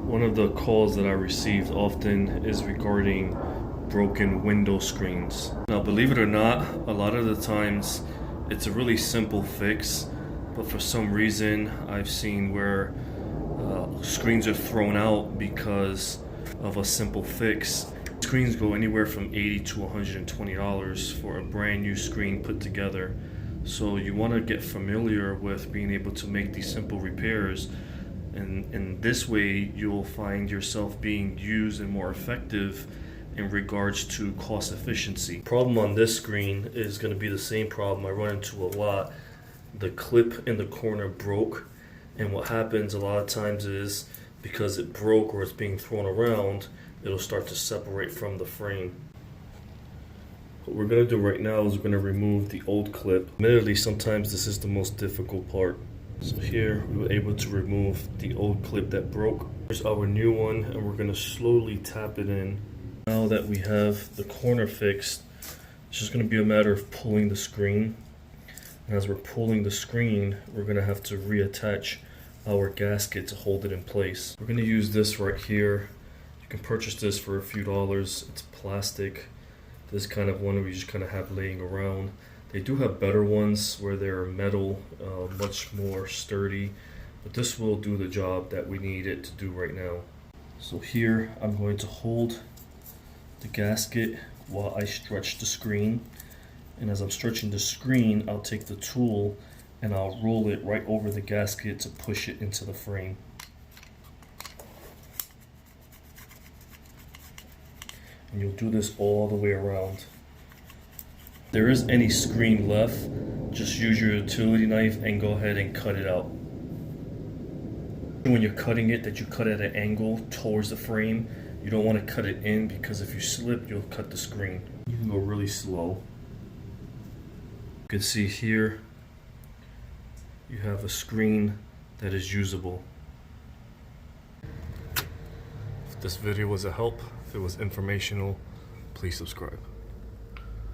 One of the calls that I received often is regarding broken window screens. Now, believe it or not, a lot of the times it's a really simple fix, but for some reason I've seen where screens are thrown out because of a simple fix. Screens go anywhere from $80 to $120 for a brand new screen put together. So you want to get familiar with being able to make these simple repairs, and in this way you'll find yourself being used and more effective in regards to cost efficiency. Problem on this screen is going to be the same problem I run into a lot. The clip in the corner broke, and what happens a lot of times is because it broke or it's being thrown around, it'll start to separate from the frame. What we're going to do right now is we're going to remove the old clip. Admittedly, sometimes this is the most difficult part. So here we were able to remove the old clip that broke. Here's our new one, and we're going to slowly tap it in. Now that we have the corner fixed, it's just going to be a matter of pulling the screen. And as we're pulling the screen, we're going to have to reattach our gasket to hold it in place. We're going to use this right here. You can purchase this for a few dollars. It's plastic. This kind of one we just kind of have laying around. They do have better ones where they're metal, much more sturdy, but this will do the job that we need it to do right now. So here I'm going to hold the gasket while I stretch the screen, and as I'm stretching the screen, I'll take the tool and I'll roll it right over the gasket to push it into the frame. And you'll do this all the way around. If there is any screen left, just use your utility knife and go ahead and cut it out. When you're cutting it, that you cut at an angle towards the frame. You don't want to cut it in, because if you slip, you'll cut the screen. You can go really slow. You can see here, you have a screen that is usable. If this video was a help, if it was informational, please subscribe.